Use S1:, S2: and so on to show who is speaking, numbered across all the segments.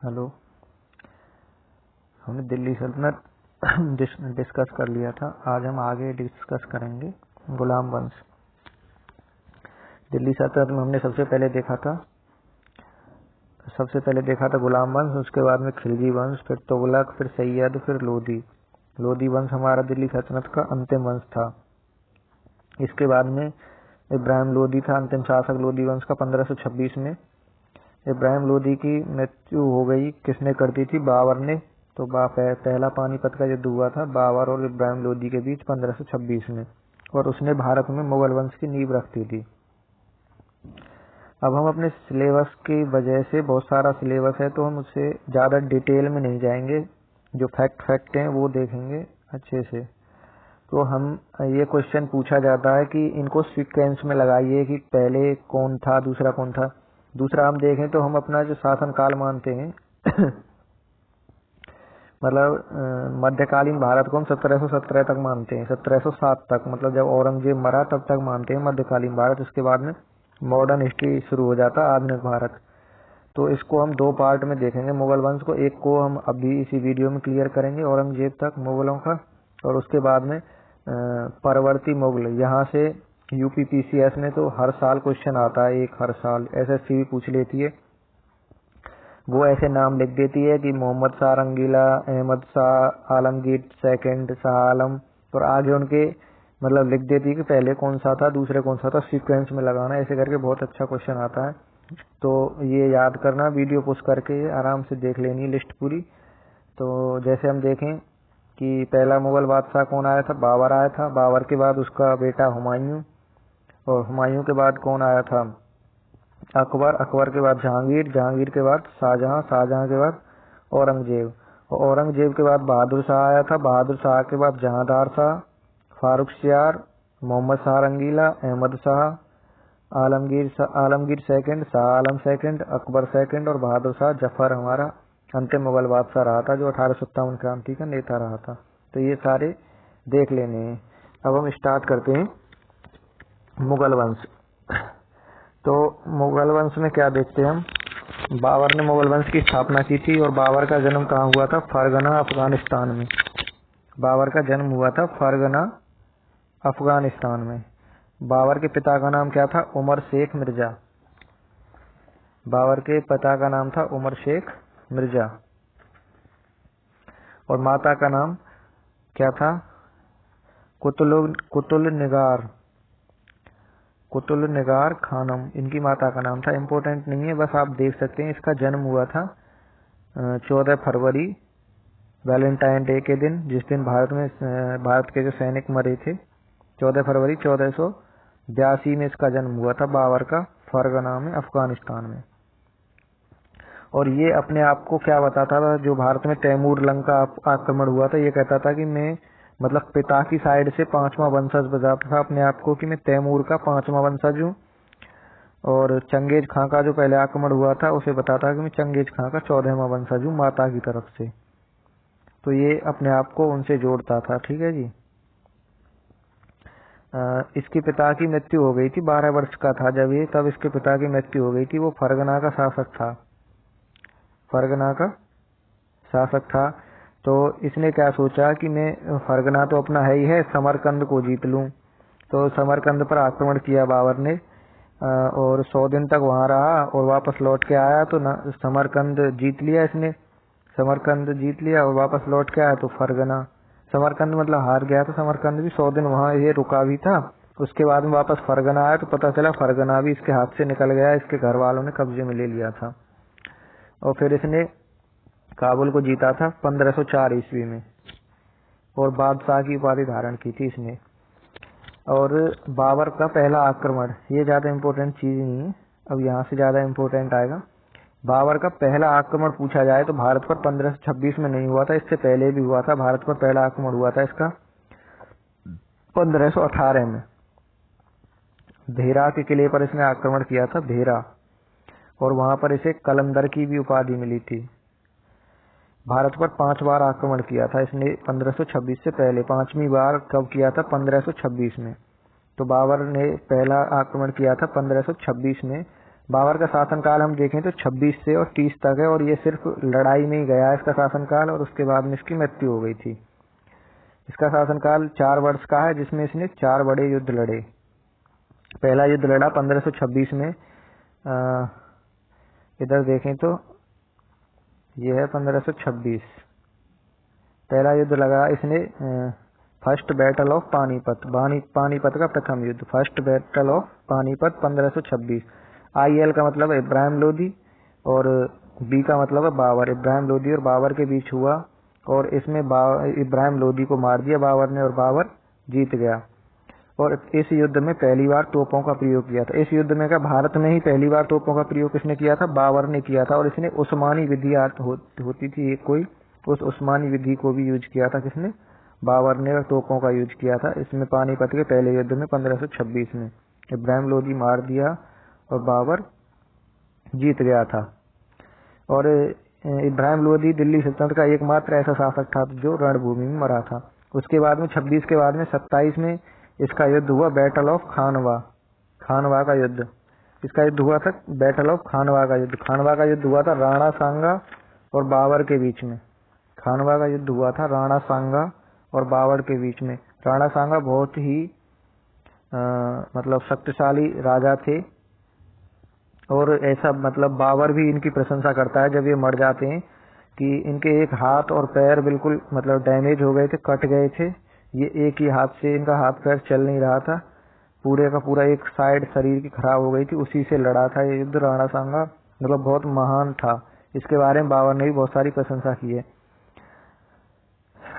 S1: Hello. हमने दिल्ली सल्तनत discuss कर लिया था। आज हम आगे डिस्कस करेंगे गुलाम वंश। दिल्ली सल्तनत में हमने सबसे पहले देखा था गुलाम वंश, उसके बाद में खिलजी वंश, फिर तुगलक, फिर सैयद, फिर लोधी। लोधी वंश हमारा दिल्ली सल्तनत का अंतिम वंश था। इसके बाद में इब्राहिम लोधी था, अंतिम शासक लोधी वंश का। 1526 में इब्राहिम लोधी की मृत्यु हो गई। किसने कर दी थी? बाबर ने। तो पहला पानीपत का युद्ध हुआ था बाबर और इब्राहिम लोधी के बीच 1526 में, और उसने भारत में मुगल वंश की नींव रख दी थी। अब हम अपने सिलेबस की वजह से, बहुत सारा सिलेबस है तो हम उससे ज़्यादा डिटेल में नहीं जाएंगे, जो फैक्ट हैं वो देखेंगे अच्छे से। तो हम ये क्वेश्चन पूछा जाता है कि इनको सीक्वेंस में लगाइए कि पहले कौन था, दूसरा कौन था। दूसरा हम देखें तो हम अपना जो शासनकाल मानते हैं मतलब मध्यकालीन भारत को हम 1717 तक मानते हैं, 1707 तक, मतलब जब औरंगजेब मरा तब तक मानते हैं मध्यकालीन भारत। उसके बाद में मॉडर्न हिस्ट्री शुरू हो जाता है, आधुनिक भारत। तो इसको हम दो पार्ट में देखेंगे मुगल वंश को। एक को हम अभी इसी वीडियो में क्लियर करेंगे, औरंगजेब तक मुगलों का, और उसके बाद में परवर्ती मुगल। यहाँ से यूपीपीसीएस में तो हर साल क्वेश्चन आता है, हर साल एसएससी भी पूछ लेती है। वो ऐसे नाम लिख देती है कि मोहम्मद शाह रंगीला, अहमद शाह, आलमगीर सेकंड, शाह आलम, और आगे उनके मतलब लिख देती है कि पहले कौन सा था, दूसरे कौन सा था, सीक्वेंस में लगाना। ऐसे करके बहुत अच्छा क्वेश्चन आता है। तो ये याद करना, वीडियो पुश करके आराम से देख लेनी लिस्ट पूरी। तो जैसे हम देखें कि पहला मुगल बादशाह कौन आया था? बाबर आया था। बाबर के बाद उसका बेटा हुमायूं, और हुमायूं के बाद कौन आया था? अकबर। अकबर के बाद जहांगीर। जहांगीर के बाद शाहजहां। शाहजहां के बाद औरंगजेब, और औरंगजेब के बाद बहादुर शाह आया था। बहादुर शाह के बाद जहांदार शाह, फारुखसियार, मोहम्मद शाह रंगीला, Ahmad Shah, Alamgir second, Shah Alam second, Akbar second, और बहादुर शाह जफर हमारा अंतिम मुगल बादशाह रहा था, जो 1857 क्रांति का नेता रहा था। तो ये सारे देख लेने हैं। अब हम स्टार्ट करते हैं मुगल वंश। तो मुगल वंश में क्या देखते हैं हम? बाबर ने मुगल वंश की स्थापना की थी, और बाबर का जन्म कहाँ हुआ था? फरगना, अफगानिस्तान में। बाबर का जन्म हुआ था फरगना, अफगानिस्तान में। बाबर के पिता का नाम क्या था? उमर शेख मिर्जा। बाबर के पिता का नाम था उमर शेख मिर्जा, और माता का नाम क्या था? कुतुल निगार खानम, इनकी माता का नाम था। इम्पोर्टेंट नहीं है, बस आप देख सकते हैं। इसका जन्म हुआ था 14 फरवरी, वैलेंटाइन डे के दिन, जिस दिन भारत के जो सैनिक मरे थे। 14 फरवरी 1482 में इसका जन्म हुआ था बाबर का, फरगना में, अफगानिस्तान में। और ये अपने आप को क्या बताता था? जो भारत में तैमूर लंका आक्रमण हुआ था, ये कहता था कि मैं मतलब पिता की साइड से 5वां वंशज बताता था अपने आप को कि मैं तैमूर का 5वां वंशज हूँ। और चंगेज खां का जो पहले आक्रमण हुआ था, उसे बताता कि मैं चंगेज खां का 14वां वंशज हूँ माता की तरफ से। तो ये अपने आप को उनसे जोड़ता था। ठीक है जी। इसके पिता की मृत्यु हो गई थी, 12 वर्ष का था जब ये, तब इसके पिता की मृत्यु हो गई थी। वो फरगना का शासक था, फरगना का शासक था। तो इसने क्या सोचा कि मैं, फरगना तो अपना है ही है, समरकंद को जीत लूं। तो समरकंद पर आक्रमण किया बाबर ने, और 100 दिन तक वहां रहा, और वापस लौट के आया तो समरकंद जीत लिया इसने। समरकंद जीत लिया और वापस लौट के आया तो फरगना, समरकंद मतलब हार गया था समरकंद भी। 100 दिन वहां ये रुका भी था। उसके बाद में वापस फरगना आया तो पता चला फरगना भी इसके हाथ से निकल गया, इसके घर वालों ने कब्जे में ले लिया था। और फिर इसने काबुल को जीता था 1504 ईस्वी में, और बादशाह की उपाधि धारण की थी इसने। और बाबर का पहला आक्रमण, ये ज्यादा इम्पोर्टेंट चीज नहीं है, अब यहाँ से ज्यादा इम्पोर्टेंट आएगा। बाबर का पहला आक्रमण पूछा जाए तो भारत पर 1526 में नहीं हुआ था, इससे पहले भी हुआ था। भारत पर पहला आक्रमण हुआ था इसका 1518 में। भेरा के किले पर इसने आक्रमण किया था, भेरा, और वहां पर इसे कलंदर की भी उपाधि मिली थी। भारत पर 5 बार आक्रमण किया था इसने 1526 से पहले। 5वीं बार कब किया था? 1526 में। तो बाबर ने पहला आक्रमण किया था 1526 में, बाबर का शासनकाल हम देखें तो 26 से और 30 तक है, और ये सिर्फ लड़ाई में ही गया है इसका शासनकाल, और उसके बाद में इसकी मृत्यु हो गई थी। इसका शासनकाल 4 वर्ष का है, जिसमें इसने 4 बड़े युद्ध लड़े। पहला युद्ध लड़ा 1526 में, इधर देखें तो ये है 1526। पहला युद्ध लगा इसने first battle of Panipat, Panipat का प्रथम युद्ध, first battle of Panipat 1526। IL का मतलब है इब्राहिम लोदी, और B का मतलब है बाबर। इब्राहिम लोदी और बाबर के बीच हुआ, और इसमें इब्राहिम लोदी को मार दिया बाबर ने, और बाबर जीत गया। और इस युद्ध में पहली बार तोपों का प्रयोग किया था। इस युद्ध में क्या भारत में ही पहली बार तोपों का प्रयोग किसने किया था? बाबर ने किया था। और इसने उस्मानी विधि होती थी एक कोई, उस उस्मानी विधि को भी यूज किया था किसने? बाबर ने, और तोपों का यूज किया था इसमें पानीपत के पहले युद्ध में 1526 में। इब्राहिम लोदी मार दिया और बाबर जीत गया था। और इब्राहिम लोदी दिल्ली सल्तनत का एकमात्र ऐसा शासक था जो रणभूमि में मरा था। उसके बाद में 26 के बाद में 27 में इसका युद्ध हुआ, बैटल ऑफ खानवा, खानवा का युद्ध। इसका युद्ध हुआ था बैटल ऑफ खानवा का युद्ध। खानवा का युद्ध हुआ था राणा सांगा और बाबर के बीच में। खानवा का युद्ध हुआ था राणा सांगा और बाबर के बीच में। राणा सांगा बहुत ही मतलब शक्तिशाली राजा थे, और ऐसा मतलब बाबर भी इनकी प्रशंसा करता है जब ये मर जाते हैं कि इनके एक हाथ और पैर बिल्कुल मतलब डैमेज हो गए थे, कट गए थे। ये एक ही हाथ से इनका हाथ पैर चल नहीं रहा था, पूरे का पूरा एक साइड शरीर की खराब हो गई थी। उसी से लड़ा था ये युद्ध। राणा सांगा मतलब बहुत महान था। इसके बारे में बाबर ने भी बहुत सारी प्रशंसा की है।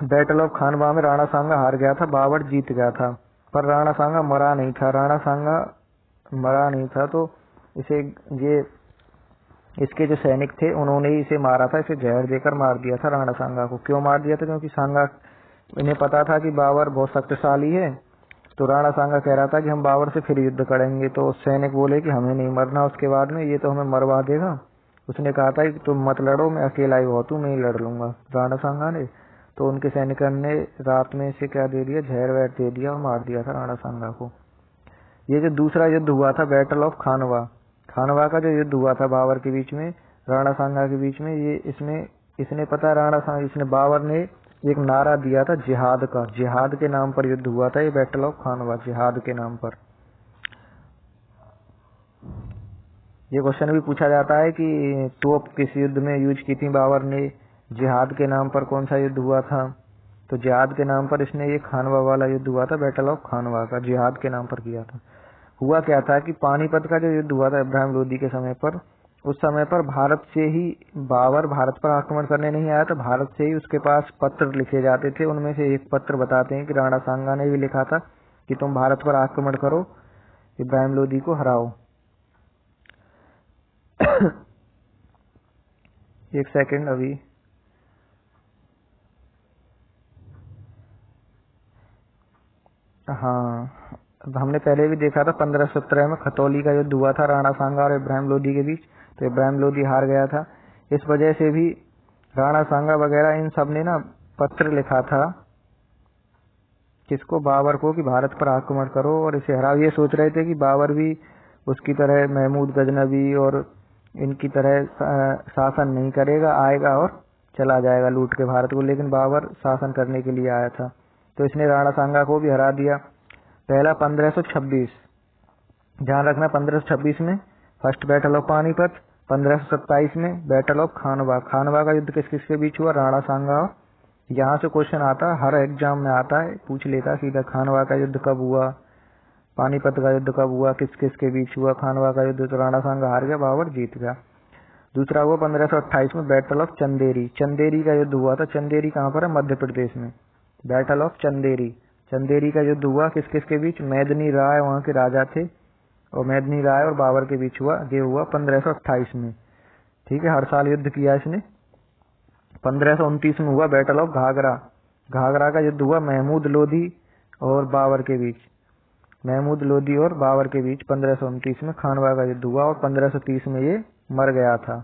S1: बैटल ऑफ खानवा में राणा सांगा हार गया था, बाबर जीत गया था। पर राणा सांगा मरा नहीं था। राणा सांगा मरा नहीं था तो इसे ये इसके जो सैनिक थे उन्होंने ही इसे मारा था। इसे जहर देकर मार दिया था राणा सांगा को। क्यों मार दिया था? क्योंकि सांगा, इन्हें पता था कि बाबर बहुत शक्तिशाली है। तो राणा सांगा कह रहा था कि हम बाबर से फिर युद्ध करेंगे। तो सैनिक बोले कि हमें नहीं मरना उसके बाद में, ये तो हमें मरवा देगा। उसने कहा था कि तुम मत लड़ो, मैं अकेला ही बहुत हूँ, मैं ही लड़ लूंगा, राणा सांगा ने। तो उनके सैनिकों ने रात में इसे क्या दे दिया? जहर वहर दे दिया और मार दिया था राणा सांगा को। ये जो दूसरा युद्ध हुआ था बैटल ऑफ खानवा, खानवा का जो युद्ध हुआ था बाबर के बीच में राणा सांगा के बीच में, ये इसने पता है राणा सांगा, इसने बाबर ने एक नारा दिया था जिहाद का। जिहाद के नाम पर युद्ध हुआ था ये बैटल ऑफ खानवा, जिहाद के नाम पर। ये क्वेश्चन भी पूछा जाता है कि तोप किस युद्ध में यूज की थी बाबर ने? जिहाद के नाम पर कौन सा युद्ध हुआ था? तो जिहाद के नाम पर इसने ये खानवा वाला युद्ध हुआ था, बैटल ऑफ खानवा का, जिहाद के नाम पर किया था। हुआ क्या था कि पानीपत का जो युद्ध हुआ था इब्राहिम लोदी के समय पर, उस समय पर भारत से ही बाबर भारत पर आक्रमण करने नहीं आया, तो भारत से ही उसके पास पत्र लिखे जाते थे। उनमें से एक पत्र बताते हैं कि राणा सांगा ने भी लिखा था कि तुम भारत पर आक्रमण करो, इब्राहिम लोदी को हराओ। एक सेकंड अभी। हाँ, हमने पहले भी देखा था 1517 में खतौली का युद्ध हुआ था राणा सांगा और इब्राहिम लोदी के बीच। तो इब्राहिम लोदी हार गया था। इस वजह से भी राणा सांगा वगैरह इन सब ने ना पत्र लिखा था किसको? बाबर को, कि भारत पर आक्रमण करो और इसे हराओ। ये सोच रहे थे कि बाबर भी उसकी तरह महमूद गजनबी और इनकी तरह शासन नहीं करेगा, आएगा और चला जाएगा लूट के भारत को, लेकिन बाबर शासन करने के लिए आया था। तो इसने राणा सांगा को भी हरा दिया। पहला 1526, ध्यान रखना 1526 में फर्स्ट बैटल ऑफ पानीपत, 1527 में बैटल ऑफ खानवा। खानवा का युद्ध किस किस के बीच हुआ? राणा सांगा। यहाँ से क्वेश्चन आता है, हर एग्जाम में आता है, पूछ लेता सीधा, खानवा का युद्ध कब हुआ, पानीपत का युद्ध कब हुआ, किस किस के बीच हुआ? खानवा का युद्ध तो राणा सांगा हार गया, बाबर जीत गया। दूसरा हुआ 1528 में बैटल ऑफ चंदेरी। चंदेरी का युद्ध हुआ था। चंदेरी कहाँ पर है? मध्य प्रदेश में। बैटल ऑफ चंदेरी, चंदेरी का युद्ध हुआ किस किस के बीच? मेदिनी राय वहाँ के राजा थे, और मेदिनी राय और बाबर के बीच हुआ। ये हुआ 1528 में। ठीक है, हर साल युद्ध किया इसने। 1529 में हुआ बैटल ऑफ घाघरा। घाघरा का युद्ध हुआ महमूद लोदी और बाबर के बीच। महमूद लोदी और बाबर के बीच 1529 में खानवा का युद्ध हुआ, और 1530 में ये मर गया था।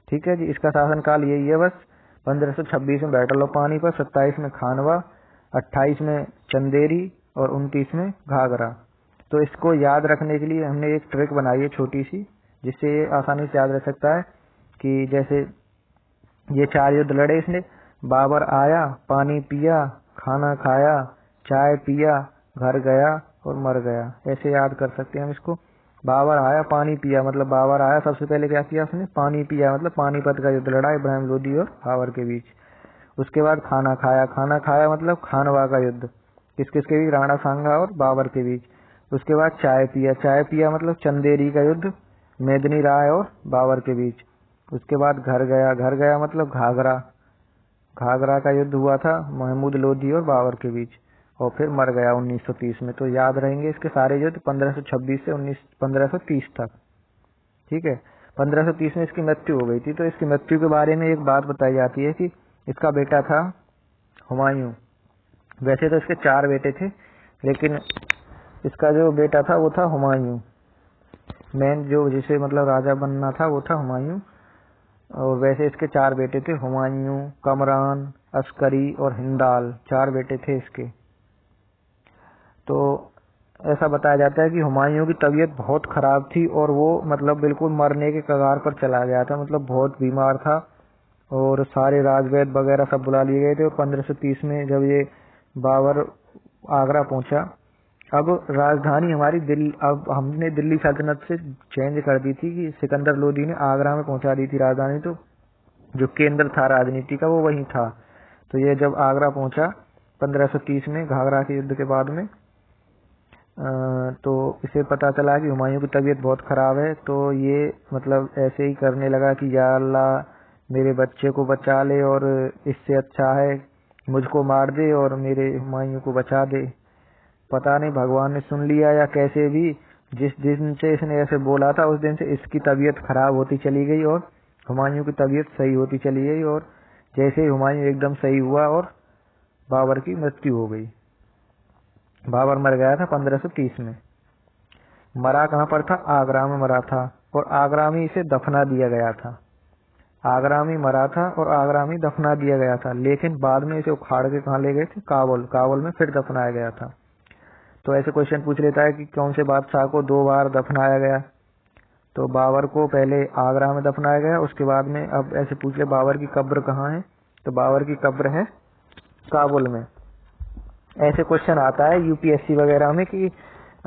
S1: ठीक है जी, इसका शासनकाल यही है बस। 1526 में बैटल ऑफ पानीपत, 27 में खानवा, 28 में चंदेरी और 29 में घाघरा। तो इसको याद रखने के लिए हमने एक ट्रिक बनाई है छोटी सी, जिससे ये आसानी से याद रह सकता है कि जैसे ये 4 युद्ध लड़े इसने, बाबर आया, पानी पिया, खाना खाया, चाय पिया, घर गया और मर गया, ऐसे याद कर सकते हैं हम इसको। बाबर आया, पानी पिया, मतलब बाबर आया सबसे पहले क्या किया उसने, पानी पिया, मतलब पानीपत का युद्ध लड़ा इब्राहिम लोदी और बाबर के बीच। उसके बाद खाना खाया, खाना खाया मतलब खानवा का युद्ध, किस किस के बीच, राणा सांगा और बाबर के बीच। उसके बाद चाय पिया, चाय पिया मतलब चंदेरी का युद्ध मेदिनी राय और बाबर के बीच। उसके बाद घर गया, घर गया मतलब घाघरा, घाघरा का युद्ध हुआ था महमूद लोधी और बाबर के बीच, और फिर मर गया 1930 में। तो याद रहेंगे इसके सारे युद्ध 1526 से 1530 तक। ठीक है, 1530 में इसकी मृत्यु हो गई थी। तो इसकी मृत्यु के बारे में एक बात बताई जाती है कि इसका बेटा था हुमायूं। वैसे तो इसके 4 बेटे थे, लेकिन इसका जो बेटा था वो था हुमायूं। मेन जो जिसे मतलब राजा बनना था वो था हुमायूं। और वैसे इसके 4 बेटे थे, हुमायूं, कमरान, अस्करी और हिंदाल, 4 बेटे थे इसके। तो ऐसा बताया जाता है कि हुमायूं की तबीयत बहुत खराब थी और वो मतलब बिल्कुल मरने के कगार पर चला गया था, मतलब बहुत बीमार था, और सारे राजवैद्य वगैरह सब बुला लिए गए थे। और 1530 में जब ये बाबर आगरा पहुंचा, अब राजधानी हमारी दिल्ली, अब हमने दिल्ली सल्तनत से चेंज कर दी थी कि सिकंदर लोदी ने आगरा में पहुंचा दी थी राजधानी, तो जो केंद्र था राजनीति का वो वहीं था। तो ये जब आगरा पहुंचा 1530 में घाघरा के युद्ध के बाद में, तो इसे पता चला कि हुमायूं की तबीयत बहुत खराब है। तो ये मतलब ऐसे ही करने लगा कि या अल्लाह मेरे बच्चे को बचा ले, और इससे अच्छा है मुझको मार दे और मेरे हुमायूं को बचा दे। पता नहीं भगवान ने सुन लिया या कैसे भी, जिस दिन से इसने ऐसे बोला था उस दिन से इसकी तबीयत खराब होती चली गई और हुमायूं की तबीयत सही होती चली गई। और जैसे ही हुमायूं एकदम सही हुआ और बाबर की मृत्यु हो गई। बाबर मर गया था 1530 में। मरा कहाँ पर था? आगरा में मरा था, और आगरा में इसे दफना दिया गया था। आगरा में मरा था और आगरा में दफना दिया गया था, लेकिन बाद में इसे उखाड़ के कहाँ ले गए थे? काबुल। काबुल में फिर दफनाया गया था। तो ऐसे क्वेश्चन पूछ लेता है कि कौन से बादशाह को 2 बार दफनाया गया? तो बाबर को पहले आगरा में दफनाया गया, उसके बाद में अब ऐसे पूछ ले बाबर की कब्र कहाँ है? तो बाबर की कब्र है काबुल में। ऐसे क्वेश्चन आता है यूपीएससी वगैरह में कि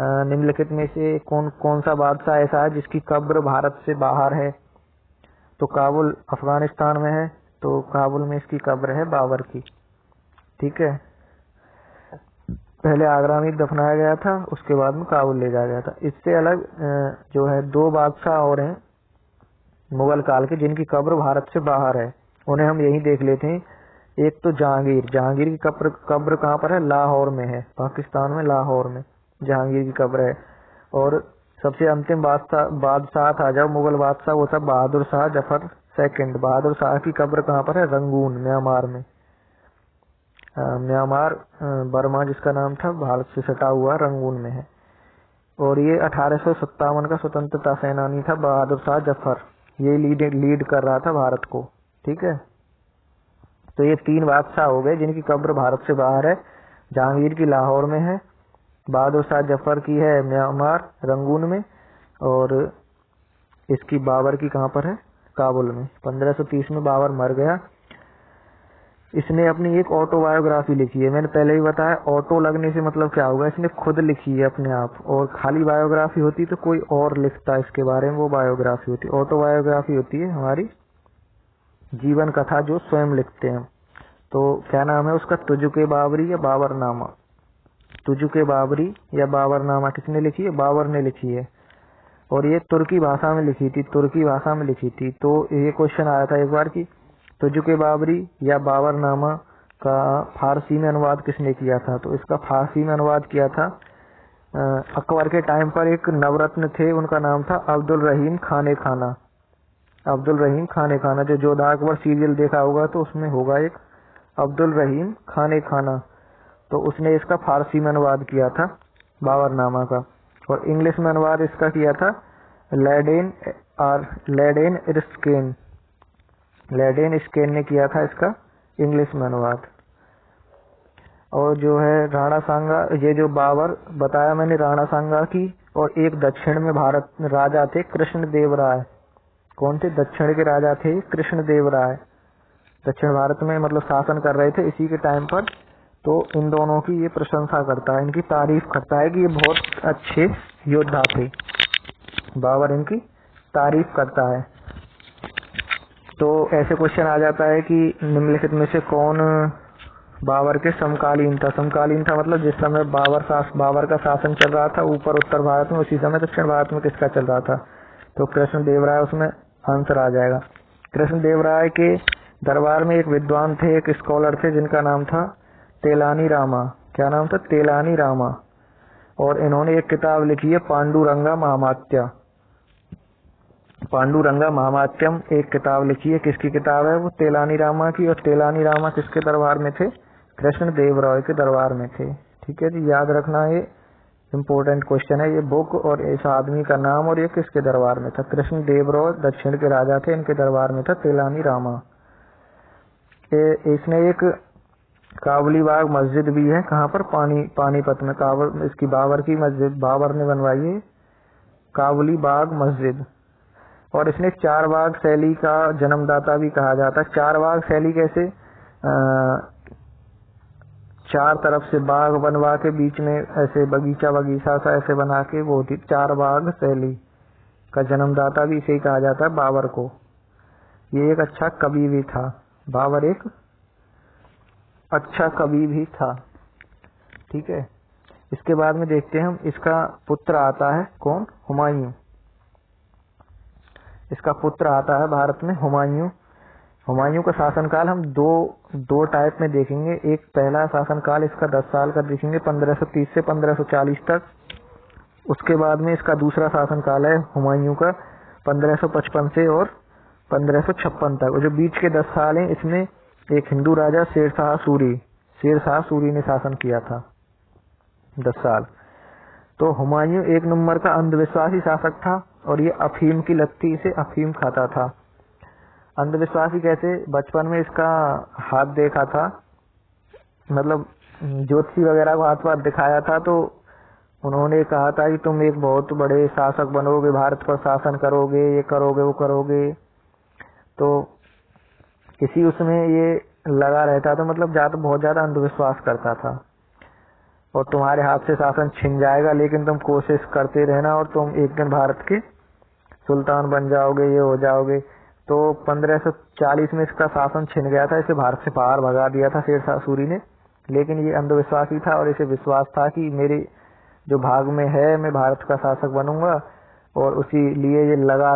S1: निम्नलिखित में से कौन सा बादशाह ऐसा है जिसकी कब्र भारत से बाहर है? तो काबुल अफगानिस्तान में है, तो काबुल में इसकी कब्र है बाबर की। ठीक है, पहले आगरा में दफनाया गया था, उसके बाद में काबुल ले जाया गया था। इससे अलग जो है 2 बादशाह और हैं मुगल काल के जिनकी कब्र भारत से बाहर है, उन्हें हम यही देख लेते हैं। एक तो जहांगीर। जहांगीर की कब्र कहाँ पर है? लाहौर में है, पाकिस्तान में लाहौर में जहांगीर की कब्र है। और सबसे अंतिम बादशाह था जब मुगल बादशाह, वो था बहादुर शाह जफर सेकंड। बहादुर शाह की कब्र कहाँ पर है? रंगून, म्यांमार में। म्यांमार बर्मा जिसका नाम था, भारत से सटा हुआ रंगून में है। और ये 1857 का स्वतंत्रता सेनानी था बहादुर शाह जफर, ये लीड कर रहा था भारत को। ठीक है, तो ये 3 बादशाह हो गए जिनकी कब्र भारत से बाहर है। जहांगीर की लाहौर में है, बहादुर शाह जफर की है म्यांमार रंगून में, और इसकी बाबर की कहाँ पर है? काबुल में। 1530 में बाबर मर गया। इसने अपनी एक ऑटोबायोग्राफी लिखी है। मैंने पहले ही बताया ऑटो लगने से मतलब क्या होगा, इसने खुद लिखी है अपने आप। और खाली बायोग्राफी होती तो कोई और लिखता इसके बारे में, वो बायोग्राफी होती। ऑटोबायोग्राफी होती है हमारी जीवन कथा जो स्वयं लिखते हैं। तो क्या नाम है उसका? तुजुके बाबरी या बाबरनामा। तुजुके बाबरी या बाबरनामा किसने लिखी है? बाबर ने लिखी है। और ये तुर्की भाषा में लिखी थी, तुर्की भाषा में लिखी थी। तो ये क्वेश्चन आया था एक बार कि तुजुके बाबरी या बाबरनामा का फारसी में अनुवाद किसने किया था? तो इसका फारसी में अनुवाद किया था अकबर के टाइम पर एक नवरत्न थे, उनका नाम था अब्दुल रहीम खाने खाना। अब्दुल रहीम खाने खाना, जो जोधा अकबर सीरियल देखा होगा तो उसमें होगा एक अब्दुल रहीम खाने खाना। तो उसने इसका फारसी में अनुवाद किया था बाबरनामा का। और इंग्लिश में अनुवाद इसका किया था लेडेन इर्स्केन। लेडेन स्केन ने किया था इसका इंग्लिश में अनुवाद। और जो है राणा सांगा, ये जो बाबर बताया मैंने राणा सांगा की, और एक दक्षिण में भारत राजा थे कृष्ण देव राय। कौन थे? दक्षिण के राजा थे कृष्ण देव राय, दक्षिण भारत में मतलब शासन कर रहे थे इसी के टाइम पर। तो इन दोनों की ये प्रशंसा करता है, इनकी तारीफ करता है कि ये बहुत अच्छे योद्धा थे। बाबर इनकी तारीफ करता है। तो ऐसे क्वेश्चन आ जाता है कि निम्नलिखित में से कौन बाबर के समकालीन था? समकालीन था मतलब जिस समय बाबर का शासन चल रहा था ऊपर उत्तर भारत में, उसी समय दक्षिण भारत में किसका चल रहा था? तो कृष्ण देव राय उसमें आंसर आ जाएगा। कृष्ण देव राय के दरबार में एक विद्वान थे, एक स्कॉलर थे जिनका नाम था तेलानी रामा। क्या नाम था? तेलानी रामा। और इन्होंने एक किताब लिखी है पांडुरंगा महामात्य। पांडुरंगा महामात्यम एक किताब लिखी है। किसकी किताब है वो? तेलानी रामा की। और तेलानी रामा किसके दरबार में थे? कृष्ण देव राय के दरबार में थे। ठीक है जी, याद रखना, ये इम्पोर्टेंट क्वेश्चन है। ये बुक और इस आदमी का नाम और ये किसके दरबार में था? कृष्ण देव राय दक्षिण के राजा थे, इनके दरबार में था तेलानी रामा। इसने एक काबुली बाग मस्जिद भी है। कहाँ पर? पानीपत में। इसकी बाबर की मस्जिद बाबर ने बनवाई है, काबुली बाग मस्जिद। और इसने चार बाग शैली का जन्मदाता भी कहा जाता है। चार बाग शैली कैसे? चार तरफ से बाग बनवा के बीच में ऐसे बगीचा सा ऐसे बना के, वो थी चार बाग शैली का जन्मदाता भी इसे ही कहा जाता है बाबर को। ये एक अच्छा कवि भी था। बाबर एक अच्छा कवि भी था। ठीक है, इसके बाद में देखते हैं हम, इसका पुत्र आता है कौन? हुमायूं। इसका पुत्र आता है भारत में हुमायूं। हुमायूं का शासनकाल हम दो टाइप में देखेंगे। एक पहला शासनकाल इसका 10 साल का देखेंगे, 1530 से 1540 तक। उसके बाद में इसका दूसरा शासनकाल है हुमायूं का 1555 से और 1556 तक। और जो बीच के 10 साल हैं इसमें एक हिंदू राजा शेरशाह सूरी ने शासन किया था 10 साल। तो हुमायूं एक नंबर का अंधविश्वासी शासक था और ये अफीम की लत्ती से अफीम खाता था। अंधविश्वासी कैसे? बचपन में इसका हाथ देखा था, मतलब ज्योतिषी वगैरह को हाथ पाथ दिखाया था, तो उन्होंने कहा था कि तुम एक बहुत बड़े शासक बनोगे, भारत पर शासन करोगे, ये करोगे वो करोगे। तो इसी उसमें ये लगा रहता था, मतलब बहुत ज्यादा अंधविश्वास करता था। और तुम्हारे हाथ से शासन छिन जाएगा लेकिन तुम कोशिश करते रहना और तुम एक दिन भारत के सुल्तान बन जाओगे, ये हो जाओगे। तो 1540 में इसका शासन छिन गया था, इसे भारत से बाहर भगा दिया था शेरशाह सूरी ने। लेकिन ये अंधविश्वासी था और इसे विश्वास था कि मेरे जो भाग में है मैं भारत का शासक बनूंगा, और उसी लिए ये लगा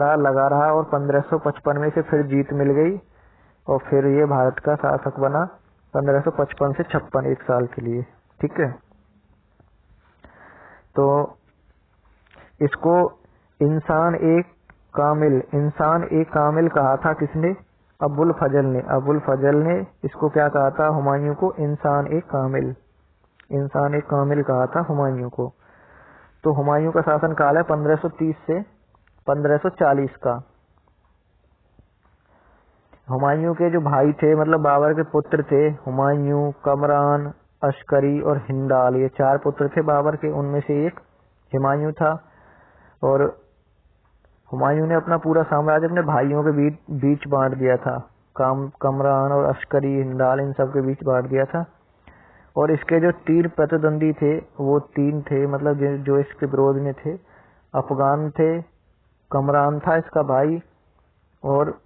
S1: रहा और 1555 में से फिर जीत मिल गई और फिर ये भारत का शासक बना 1555 से 56, 1 साल के लिए। ठीक है, तो इसको इंसान एक कामिल कहा था। किसने? अबुल फजल ने इसको क्या कहा था? हुमायूं को इंसान एक कामिल कहा था हुमायूं को। तो हुमायूं का शासन काल है 1530 से 1540 का। हुमायूं के जो भाई थे, मतलब बाबर के पुत्र थे, हुमायूं, कमरान, अस्करी और हिंदाल, ये 4 पुत्र थे बाबर के। उनमें से एक हुमायूं था। और हुमायूं ने अपना पूरा साम्राज्य अपने भाइयों के बीच बांट दिया था। कमरान और अस्करी, हिंदाल, इन सब के बीच बांट दिया था। और इसके जो 3 प्रतिद्वंदी थे वो 3 थे, मतलब जो इसके विरोध में थे। अफगान थे, कमरान था इसका भाई, और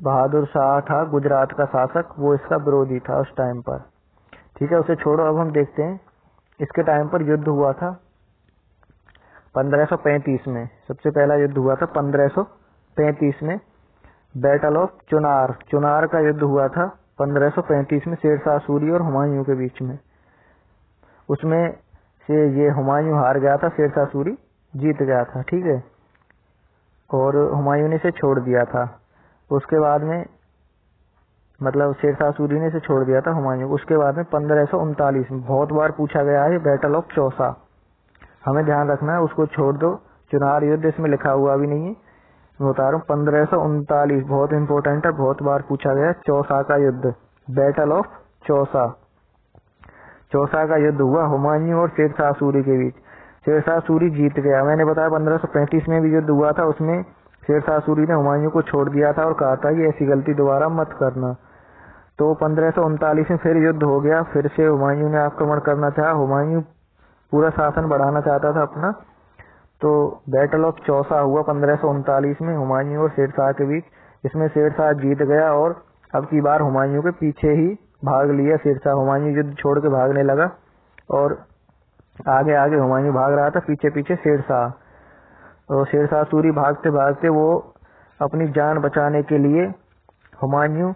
S1: बहादुर शाह था गुजरात का शासक, वो इसका विरोधी था उस टाइम पर। ठीक है, उसे छोड़ो, अब हम देखते हैं इसके टाइम पर युद्ध हुआ था 1535 में। सबसे पहला युद्ध हुआ था 1535 में, बैटल ऑफ चुनार का युद्ध हुआ था 1535 में शेरशाह सूरी और हुमायूं के बीच में। उसमें से ये हुमायूं हार गया था, शेरशाह सूरी जीत गया था। ठीक है, और हुमायूं ने इसे छोड़ दिया था। उसके बाद में, मतलब शेरशाह सूरी ने इसे छोड़ दिया था हुमायूं। उसके बाद में 1539 में बहुत बार पूछा गया है बैटल ऑफ चौसा, हमें ध्यान रखना है, उसको छोड़ दो। चुनार युद्ध इसमें लिखा हुआ भी नहीं है, मैं बता रहा हूँ। 1539 बहुत इंपॉर्टेंट है, बहुत बार पूछा गया। चौसा का युद्ध, बैटल ऑफ चौसा। चौसा का युद्ध हुआ हुमायूं और शेरशाह सूरी के बीच। शेरशाह सूरी जीत गया। मैंने बताया 1535 में भी युद्ध हुआ था, उसमें शेरशाह सूरी ने हुमायूं को छोड़ दिया था और कहा था कि ऐसी गलती दोबारा मत करना। तो 1539 में फिर युद्ध हो गया, फिर से हुमायूं ने आक्रमण करना चाहा। हुमायूं पूरा शासन बढ़ाना चाहता था अपना, तो बैटल ऑफ चौसा हुआ 1539 में हुमायूं और शेरशाह के बीच। इसमें शेरशाह जीत गया और अब की बार हुमायूं के पीछे ही भाग लिया शेरशाह। हुमायूं युद्ध छोड़ के भागने लगा और आगे आगे हुमायूं भाग रहा था, पीछे पीछे शेरशाह। और शेरशाह सूरी भागते भागते वो अपनी जान बचाने के लिए हुमायूं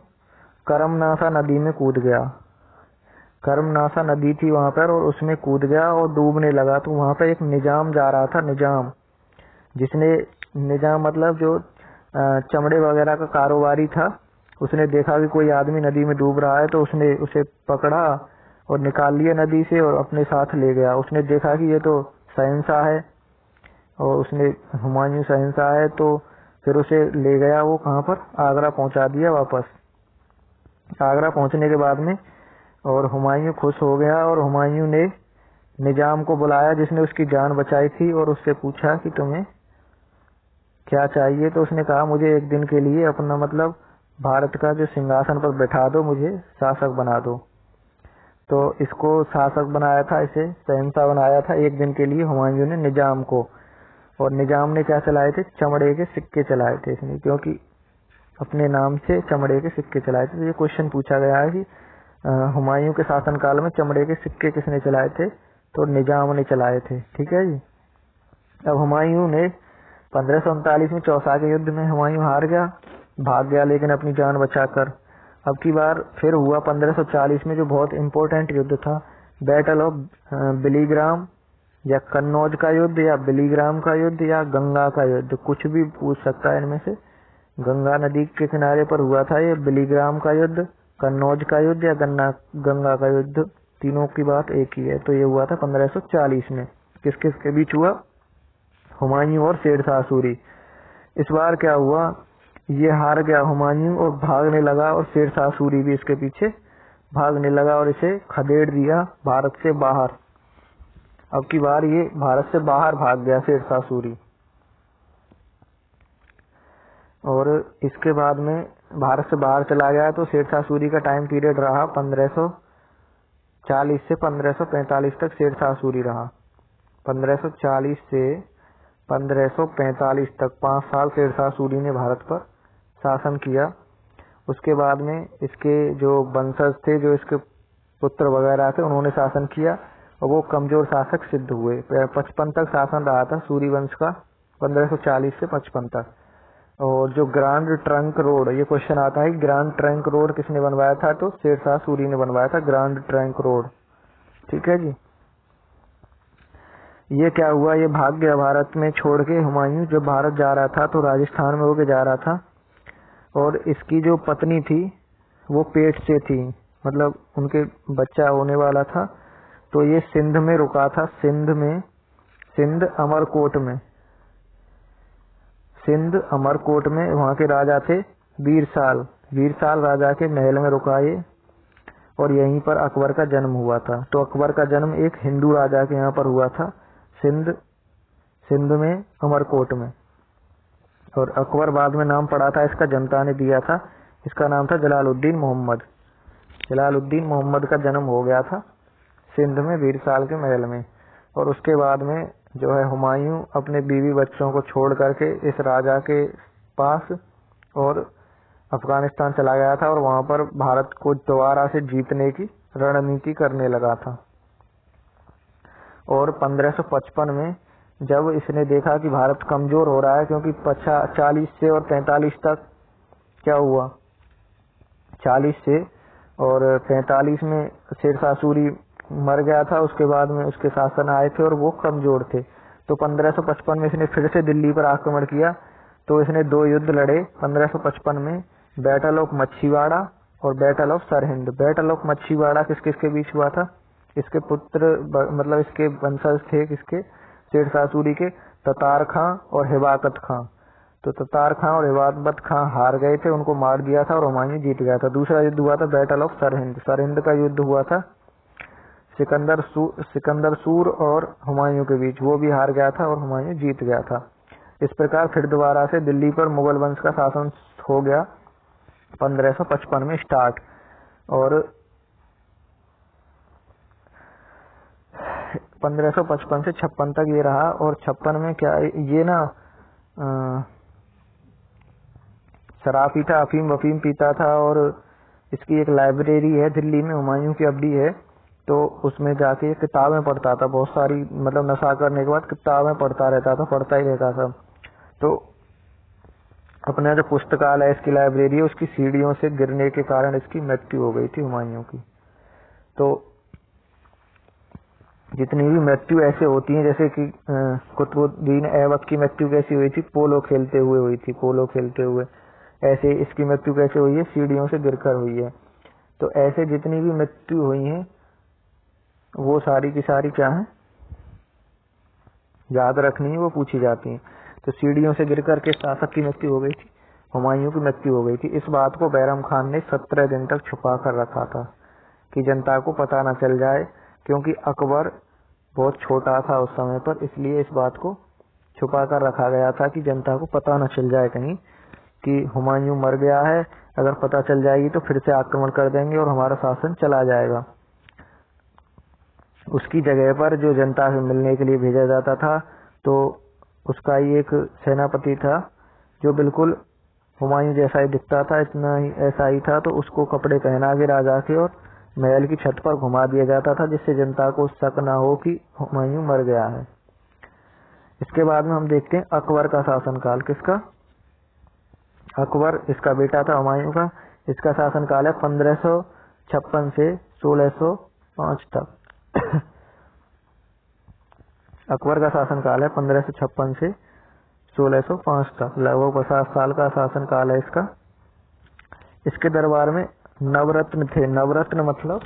S1: करमनासा नदी में कूद गया। करमनासा नदी थी वहां पर, और उसमें कूद गया और डूबने लगा। तो वहां पर एक निजाम जा रहा था, निजाम मतलब जो चमड़े वगैरह का कारोबारी था। उसने देखा कि कोई आदमी नदी में डूब रहा है, तो उसने उसे पकड़ा और निकाल लिया नदी से और अपने साथ ले गया। उसने देखा कि ये तो शहंशाह है, और उसने हुमायूं शहंशाह है, तो फिर उसे ले गया। वो कहाँ पर, आगरा पहुंचा दिया वापस। आगरा पहुंचने के बाद में और हुमायूं खुश हो गया, और हुमायूं ने निजाम को बुलाया जिसने उसकी जान बचाई थी, और उससे पूछा कि तुम्हें क्या चाहिए। तो उसने कहा मुझे एक दिन के लिए अपना मतलब भारत का जो सिंहासन पर बैठा दो, मुझे शासक बना दो। तो इसको शासक बनाया था, इसे शहंशाह बनाया था एक दिन के लिए हुमायूं ने निजाम को। और निजाम ने क्या चलाए थे, चमड़े के सिक्के चलाए थे इसने, क्योंकि अपने नाम से चमड़े के सिक्के चलाए थे। तो ये क्वेश्चन पूछा गया है कि हुमायूं के शासनकाल में चमड़े के सिक्के किसने चलाए थे, तो निजाम ने चलाए थे। ठीक है जी। अब हुमायूं ने 1539 में चौसा के युद्ध में हुमायूं हार गया, भाग गया लेकिन अपनी जान बचाकर। अब की बार फिर हुआ 1540 में, जो बहुत इंपॉर्टेंट युद्ध था, बैटल ऑफ बिलीग्राम, या कन्नौज का युद्ध, या बिलीग्राम का युद्ध, या गंगा का युद्ध, कुछ भी पूछ सकता है इनमें से। गंगा नदी के किनारे पर हुआ था ये बिलीग्राम का युद्ध, कन्नौज का युद्ध, या गंगा का युद्ध, तीनों की बात एक ही है। तो ये हुआ था 1540 में। किस किस के बीच हुआ, हुमायूं और शेरशाह सूरी। इस बार क्या हुआ, ये हार गया हुमायूं और भागने लगा, और शेरशाह सूरी भी इसके पीछे भागने लगा और इसे खदेड़ दिया भारत से बाहर। अब की बार ये भारत से बाहर भाग गया शेरशाह सूरी। और इसके बाद में भारत से बाहर चला गया। तो शेरशाह सूरी का टाइम पीरियड रहा 1540 से 1545 तक शेरशाह सूरी रहा। 1540 से 1545 तक 5 साल शेरशाह सूरी ने भारत पर शासन किया। उसके बाद में इसके जो वंशज थे, जो इसके पुत्र वगैरह थे, उन्होंने शासन किया और वो कमजोर शासक सिद्ध हुए। 55 तक शासन रहा था सूरी वंश का, 1540 से 55 तक। और जो ग्रांड ट्रंक रोड, ये क्वेश्चन आता है, ग्रांड ट्रंक रोड किसने बनवाया था, तो शेरशाह सूरी ने बनवाया था ग्रांड ट्रंक रोड। ठीक है जी। ये क्या हुआ, ये भाग गया भारत में छोड़ के। हुमायूं जब भारत जा रहा था तो राजस्थान में होके जा रहा था, और इसकी जो पत्नी थी वो पेट से थी, मतलब उनके बच्चा होने वाला था। तो ये सिंध में रुका था, सिंध अमरकोट में वहाँ के राजा थे वीरसाल राजा के महल में रुका ये, और यहीं पर अकबर का जन्म हुआ था। तो अकबर का जन्म एक हिंदू राजा के यहाँ पर हुआ था, सिंध में अमरकोट में। और अकबर बाद में नाम पड़ा था इसका, जनता ने दिया था, इसका नाम था जलालुद्दीन मोहम्मद का जन्म हो गया था सिंध में वीरसाल के महल में। और उसके बाद में जो है हुमायूं अपने बीवी बच्चों को छोड़ करके इस राजा के पास और अफगानिस्तान चला गया था, और वहां पर भारत को दोबारा से जीतने की रणनीति करने लगा था। और 1555 में जब इसने देखा कि भारत कमजोर हो रहा है, क्योंकि 40 से और 45 तक क्या हुआ, 40 से और 45 में शेरशाह सूरी मर गया था। उसके बाद में उसके शासन आए थे और वो कमजोर थे। तो 1555 में इसने फिर से दिल्ली पर आक्रमण किया। तो इसने 2 युद्ध लड़े 1555 में, बैटल ऑफ मच्छीवाड़ा और battle of Sirhind. Battle of Machhiwara किस किस के बीच हुआ था, इसके पुत्र मतलब इसके वंशज थे किसके, शेरशाह सूरी के, ततार खां और हिबाकत खां। तो ततार खां और हिबाकत खां हार गए थे, उनको मार दिया था और हुमायूं जीत गया था। दूसरा युद्ध हुआ था बैटल ऑफ सरहिंद का युद्ध हुआ था सिकंदर सूर और हुमायूं के बीच, वो भी हार गया था और हुमायूं जीत गया था। इस प्रकार फिर दोबारा से दिल्ली पर मुगल वंश का शासन हो गया 1555 में स्टार्ट, और 1555 से 56 तक ये रहा। और 56 में क्या ये ना शराब पीता, अफीम वफीम पीता था, और इसकी एक लाइब्रेरी है दिल्ली में, हुमायूं की अब्दी है, तो उसमें जाके ये किताबें पढ़ता था बहुत सारी, मतलब नशा करने के बाद किताबें पढ़ता रहता था, पढ़ता ही रहता था। तो अपना जो पुस्तकालय, इसकी लाइब्रेरी है, उसकी सीढ़ियों से गिरने के कारण इसकी मृत्यु हो गई थी हुमायूं की। तो जितनी भी मृत्यु ऐसे होती हैं, जैसे कि कुतुबुद्दीन ऐबक की मृत्यु कैसी हुई थी, पोलो खेलते हुए हुई थी, पोलो खेलते हुए, ऐसे इसकी मृत्यु कैसे हुई है, सीढ़ियों से गिरकर हुई है। तो ऐसे जितनी भी मृत्यु हुई हैं वो सारी की सारी क्या है, याद रखनी है, वो पूछी जाती हैं। तो सीढ़ियों से गिरकर के शासक की मृत्यु हो गई थी, हुमायूं की मृत्यु हो गई थी। इस बात को बैरम खान ने 17 दिन तक छुपा कर रखा था कि जनता को पता न चल जाए, क्योंकि अकबर बहुत छोटा था उस समय पर, इसलिए इस बात को छुपा कर रखा गया था कि जनता को पता न चल जाए कहीं कि हुमायूं मर गया है। अगर पता चल जाएगी तो फिर से आक्रमण कर देंगे और हमारा शासन चला जाएगा। उसकी जगह पर जो जनता से मिलने के लिए भेजा जाता था, तो उसका ही एक सेनापति था जो बिल्कुल हुमायूं जैसा ही दिखता था, इतना ही ऐसा ही था, तो उसको कपड़े पहना के राजा के और महल की छत पर घुमा दिया जाता था, जिससे जनता को शक न हो कि हुमायूं मर गया है। इसके बाद में हम देखते हैं अकबर का शासनकाल। किसका? अकबर, इसका बेटा था हुमायूं का। इसका शासनकाल है 1556 से 1605 तक। अकबर का शासनकाल है 1556 से 1605 तक, लगभग 50 साल का शासनकाल है इसका। इसके दरबार में नवरत्न थे। नवरत्न मतलब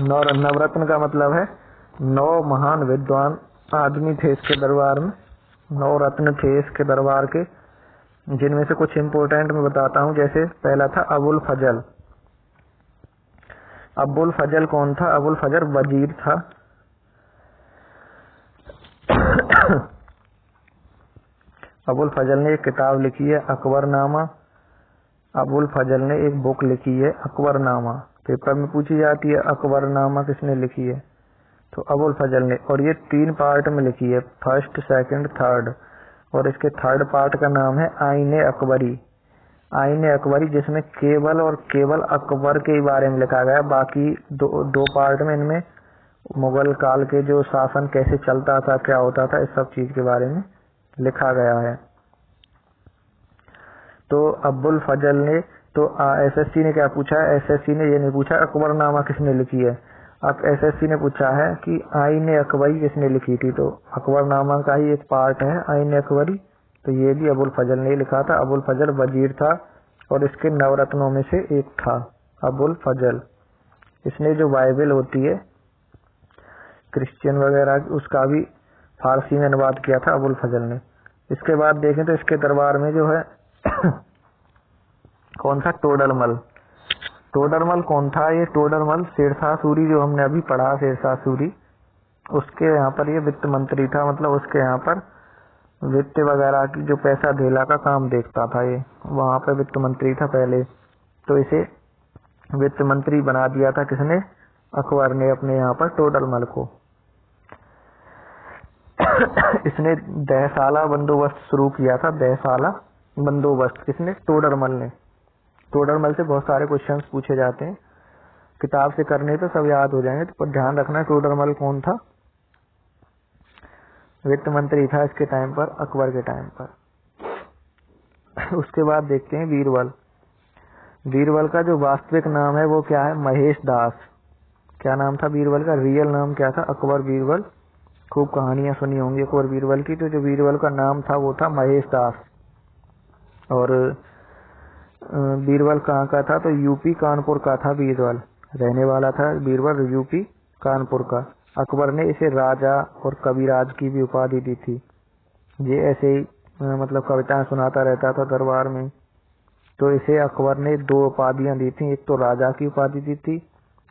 S1: नवरत्न का मतलब है 9 महान विद्वान आदमी थे इसके दरबार में। 9 रत्न थे इसके दरबार के, जिनमें से कुछ इंपोर्टेंट मैं बताता हूँ। जैसे पहला था अबुल फजल। अबुल फजल कौन था? अबुल फजल वजीर था। अबुल फजल ने एक किताब लिखी है अकबरनामा। अबुल फजल ने एक बुक लिखी है अकबरनामा। पेपर में पूछी जाती है अकबरनामा किसने लिखी है, तो अबुल फजल ने। और ये 3 पार्ट में लिखी है, फर्स्ट, सेकंड, थर्ड। और इसके थर्ड पार्ट का नाम है आईने अकबरी। आईने अकबरी, जिसमें केवल और केवल अकबर के बारे में लिखा गया। बाकी दो पार्ट में इनमें मुगल काल के जो शासन कैसे चलता था, क्या होता था, इस सब चीज के बारे में लिखा गया है। तो अबुल फजल ने, तो एसएससी ने क्या पूछा है? एसएससी ने ये नहीं पूछा अकबरनामा किसने लिखी है। अब एसएससी ने पूछा है कि आईने अकबरी किसने लिखी थी। तो अकबरनामा का ही एक पार्ट है आईने अकबरी, तो ये भी अबुल फजल ने लिखा था। अबुल फजल वजीर था और इसके नवरत्नों में से एक था अबुल फजल। इसने जो बाइबल होती है क्रिश्चियन वगैरह, उसका भी फारसी में अनुवाद किया था अबुल फजल ने। इसके बाद देखें तो इसके दरबार में जो है कौन था? टोडरमल। टोडरमल कौन था? ये टोडरमल शेरशाह सूरी, जो हमने अभी पढ़ा शेरशाह सूरी, उसके यहाँ पर ये वित्त मंत्री था। मतलब उसके यहाँ पर वित्त वगैरह की जो पैसा धेला का काम देखता था, ये वहां पे वित्त मंत्री था पहले। तो इसे वित्त मंत्री बना दिया था किसने? अकबर ने अपने यहाँ पर टोडरमल को। इसने दहसाला बंदोबस्त शुरू किया था। दहसाला बंदोबस्त किसने? टोडरमल ने। टोडरमल से बहुत सारे क्वेश्चंस पूछे जाते हैं, किताब से करने तो सब याद हो जाएंगे, तो पर ध्यान रखना टोडरमल कौन था? वित्त मंत्री था इसके टाइम पर, अकबर के टाइम पर। उसके बाद देखते हैं बीरबल। बीरबल का जो वास्तविक नाम है वो क्या है? महेश दास। क्या नाम था बीरबल का? रियल नाम क्या था? अकबर बीरबल। खूब कहानियां सुनी होंगी अकबर बीरबल की। तो जो बीरबल का नाम था वो था महेश दास। और बीरबल कहाँ का था? तो यूपी कानपुर का था बीरबल, रहने वाला था बीरबल यूपी कानपुर का। अकबर ने इसे राजा और कविराज की भी उपाधि दी थी। ये ऐसे ही मतलब कविताएं सुनाता रहता था दरबार में, तो इसे अकबर ने 2 उपाधियां दी थी। एक तो राजा की उपाधि दी थी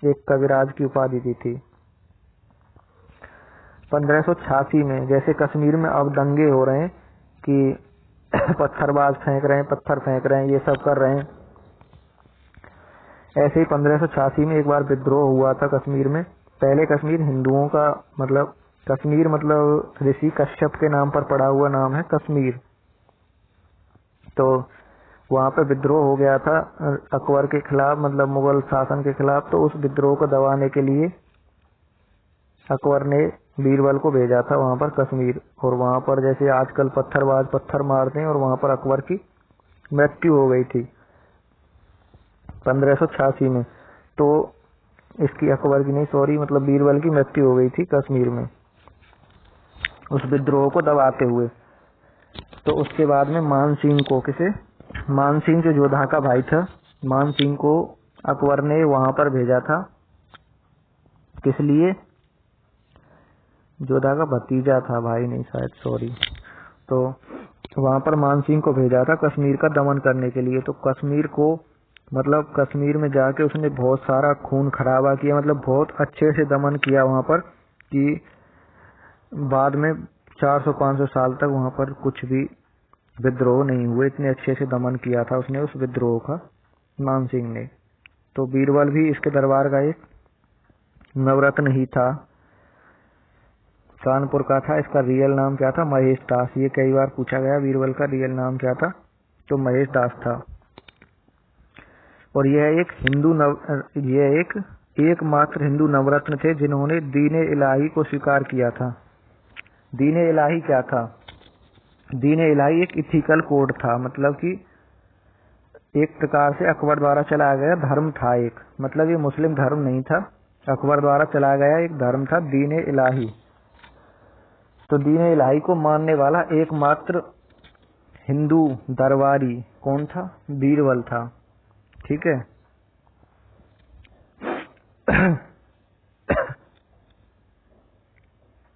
S1: एक कविराज की उपाधि दी थी। 1586 में जैसे कश्मीर में अब दंगे हो रहे हैं कि पत्थरबाज फेंक रहे हैं, पत्थर फेंक रहे हैं, ये सब कर रहे हैं, ऐसे ही 1586 में एक बार विद्रोह हुआ था कश्मीर में। पहले कश्मीर हिंदुओं का, मतलब कश्मीर मतलब ऋषि कश्यप के नाम पर पड़ा हुआ नाम है कश्मीर। तो वहां पे विद्रोह हो गया था अकबर के खिलाफ, मतलब मुगल शासन के खिलाफ। तो उस विद्रोह को दबाने के लिए अकबर ने बीरबल को भेजा था वहां पर कश्मीर। और वहां पर जैसे आजकल पत्थरबाज पत्थर मारते हैं, और वहां पर अकबर की मृत्यु हो गई थी 1586 में। तो इसकी अकबर की नहीं, सॉरी, मतलब बीरबल की मृत्यु हो गई थी कश्मीर में उस विद्रोह को दबाते हुए। तो उसके बाद में मान सिंह को, किसे, मान सिंह जो जोधा का भाई था, मान सिंह को अकबर ने वहां पर भेजा था। किस लिए? जोधा का भतीजा था, भाई नहीं शायद, सॉरी। तो वहां पर मान सिंह को भेजा था कश्मीर का दमन करने के लिए। तो कश्मीर को, मतलब कश्मीर में जाके उसने बहुत सारा खून खराबा किया, मतलब बहुत अच्छे से दमन किया वहां पर, कि बाद में 400-500 साल तक वहां पर कुछ भी विद्रोह नहीं हुए। इतने अच्छे से दमन किया था उसने उस विद्रोह का, मान सिंह ने। तो बीरबल भी इसके दरबार का एक नवरत्न ही था, कानपुर का था। इसका रियल नाम क्या था? महेश दास। ये कई बार पूछा गया बीरबल का रियल नाम क्या था, तो महेश दास था। और यह एक एकमात्र हिंदू नवरत्न थे जिन्होंने दीन इलाही को स्वीकार किया था। दीन इलाही क्या था? दीन इलाही एक इथिकल कोड था, मतलब कि एक प्रकार से अकबर द्वारा चलाया गया धर्म था एक, मतलब ये मुस्लिम धर्म नहीं था, अकबर द्वारा चलाया गया एक धर्म था दीन इलाही। तो दीन इलाही को मानने वाला एकमात्र हिंदू दरबारी कौन था? बीरबल था। ठीक है।